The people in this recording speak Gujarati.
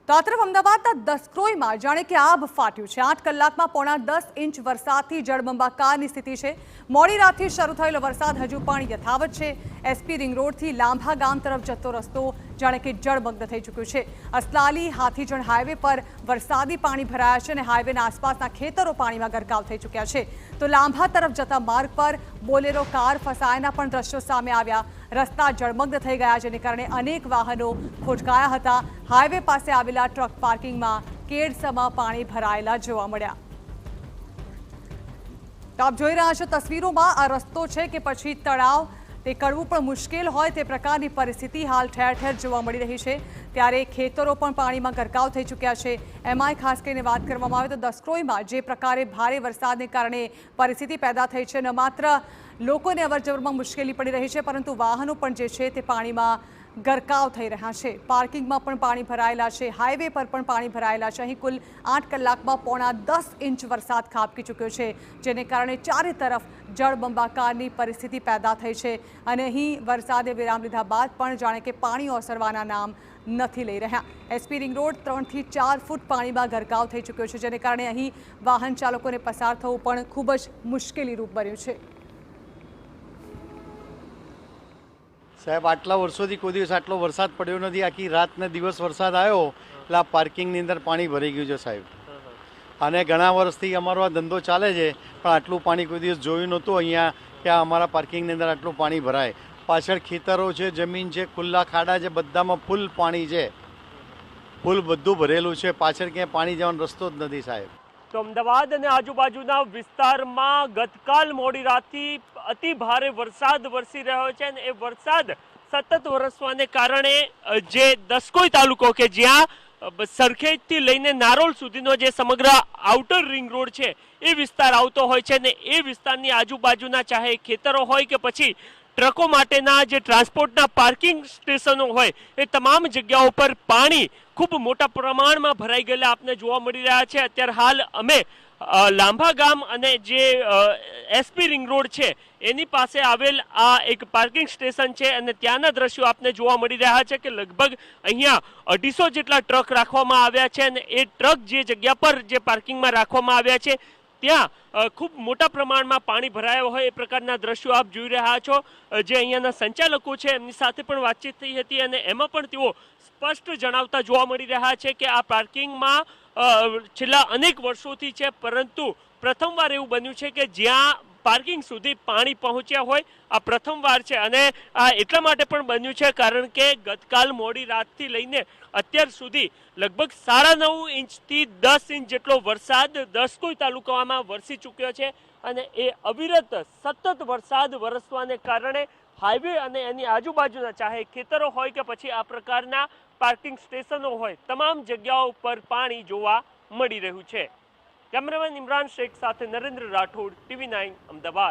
તો આ તરફ અમદાવાદના દસક્રોઈમાં જાણે કે આભ ફાટ્યું છે। 8 કલાકમાં પોણા 10 ઇંચ વરસાદથી જળબંબાકારની સ્થિતિ છે। મોડી રાતથી શરૂ થયેલો વરસાદ હજુ પણ યથાવત છે। એસપી રિંગ રોડથી લાંભા ગામ તરફ જતો રસ્તો જાણે કે જળમગ્ન થઈ ચૂક્યો છે। અસલાલી હાથીજણ હાઈવે પર વરસાદી પાણી ભરાયા છે અને હાઈવેના આસપાસના ખેતરો પાણીમાં ગરકાવ થઈ ચૂક્યા છે। તો લાંભા તરફ જતા માર્ગ પર બોલેરો કાર ફસાયાના પણ દ્રશ્યો સામે આવ્યા। રસ્તા જળમગ્ન થઈ ગયા, જેને કારણે અનેક વાહનો ખોટકાયા હતા। હાઈવે પાસે આવેલા ટ્રક પાર્કિંગમાં કેડસમાં પાણી ભરાયેલા જોવા મળ્યા। તો આપ જોઈ રહ્યા છો તસવીરોમાં, આ રસ્તો છે કે પછી તળાવ, તે કડવું પણ મુશ્કેલ હોય તે પ્રકારની પરિસ્થિતિ હાલ ઠેર ઠેર જોવા મળી રહી છે। ત્યારે ખેતરો પણ પાણીમાં ગરકાવ થઈ ચૂક્યા છે। એમાંય ખાસ કરીને વાત કરવામાં આવે તો દસક્રોઈમાં જે પ્રકારે ભારે વરસાદને કારણે પરિસ્થિતિ પેદા થઈ છે, ન માત્ર લોકોને અવરજવરમાં મુશ્કેલી પડી રહી છે, પરંતુ વાહનો પણ જે છે તે પાણીમાં ગરકાવ થઈ રહ્યા છે। પાર્કિંગમાં પણ પાણી ભરાયેલા છે, હાઈવે પર પણ પાણી ભરાયેલા છે। અહીં કુલ 8 કલાકમાં પોણા 10 ઇંચ વરસાદ ખાબકી ચૂક્યો છે, જેને કારણે ચારે તરફ જળબંબાકારની પરિસ્થિતિ પેદા થઈ છે। અને અહીં વરસાદે વિરામ લીધા બાદ પણ જાણે કે પાણી ઓસરવાના નામ નથી લઈ રહ્યા। એસપી રિંગ રોડ 3 થી 4 ફૂટ પાણીમાં ગરકાવ થઈ ચૂક્યો છે, જેને કારણે અહીં વાહન ચાલકોને પસાર થવું પણ ખૂબ જ મુશ્કેલીરૂપ બન્યું છે। સાહેબ, આટલા વર્ષોથી કોઈ દિવસ આટલો વરસાદ પડ્યો નથી। આખી રાત ને દિવસ વરસાદ આવ્યો એટલે આ પાર્કિંગની અંદર પાણી ભરાઈ ગયું છે સાહેબ। અને ઘણા વર્ષથી અમારો આ ધંધો ચાલે છે, પણ આટલું પાણી કોઈ દિવસ જોયું નહોતું અહીંયા કે અમારા પાર્કિંગની અંદર આટલું પાણી ભરાય। પાછળ ખેતરો છે, જમીન છે, ખુલ્લા ખાડા છે, બધામાં ફૂલ પાણી છે, ફૂલ બધું ભરેલું છે। પાછળ ક્યાંય પાણી જવાનો રસ્તો જ નથી સાહેબ। તો અમદાવાદ અને આજુબાજુના વિસ્તારમાં ગતકાલ મોડી રાતથી અતિ ભારે વરસાદ વરસી રહ્યો છે અને એ વરસાદ સતત વરસવાને કારણે જે દસક્રોઈ તાલુકો કે જ્યાં સરખેજથી લઈને નારોલ સુધીનો જે સમગ્ર આઉટર રિંગ રોડ છે એ વિસ્તાર આવતો હોય છે ને એ વિસ્તારની આજુબાજુના ચાહે ખેતરો હોય કે પછી ટ્રકો માટેના જે ટ્રાન્સપોર્ટના પાર્કિંગ સ્ટેશનો હોય એ તમામ જગ્યાઓ પર પાણી ખૂબ મોટા પ્રમાણમાં ભરાઈ ગયેલા આપને જોવા મળી રહ્યા છે। અત્યારે હાલ અમે લાંભા ગામ અને જે એસપી રિંગ રોડ છે એની પાસે આવેલ આ એક પાર્કિંગ સ્ટેશન છે અને ત્યાંના દ્રશ્યો આપને જોવા મળી રહ્યા છે કે લગભગ અહીંયા 250 જેટલા ટ્રક રાખવામાં આવ્યા છે અને એ ટ્રક જે જગ્યા પર જે પાર્કિંગમાં રાખવામાં આવ્યા છે ત્યાં ખૂબ મોટા પ્રમાણમાં પાણી ભરાયો હોય એ પ્રકારના દ્રશ્યો આપ જોઈ રહ્યા છો। જે અહીંયાના સંચાલકો છે એમની સાથે પણ વાતચીત થઈ હતી અને એમાં પણ તેઓ સ્પષ્ટ જણાવતા જોવા મળી રહ્યા છે કે આ પાર્કિંગમાં છેલ્લા અનેક વર્ષોથી છે, પરંતુ પ્રથમવાર એવું બન્યું છે કે જ્યાં પાર્કિંગ સુધી પાણી પહોંચ્યા હોય આ પ્રથમવાર છે। અને આ એટલા માટે પણ બન્યું છે કારણ કે ગતકાલ મોડી રાતથી લઈને અત્યાર સુધી લગભગ 9.5 ઇંચથી 10 ઇંચ જેટલો વરસાદ દસક્રોઈ તાલુકામાં વરસી ચૂક્યો છે અને એ અવિરત સતત વરસાદ વરસવાને કારણે હાઈવે અને એની આજુબાજુના ચાહે ખેતરો હોય કે પછી આ પ્રકારના પાર્કિંગ સ્ટેશનો હોય તમામ જગ્યાઓ પર પાણી જોવા મળી રહ્યું છે। કેમેરામેન ઇમરાન શેખ સાથે નરેન્દ્ર રાઠોડ, TV9 અમદાવાદ।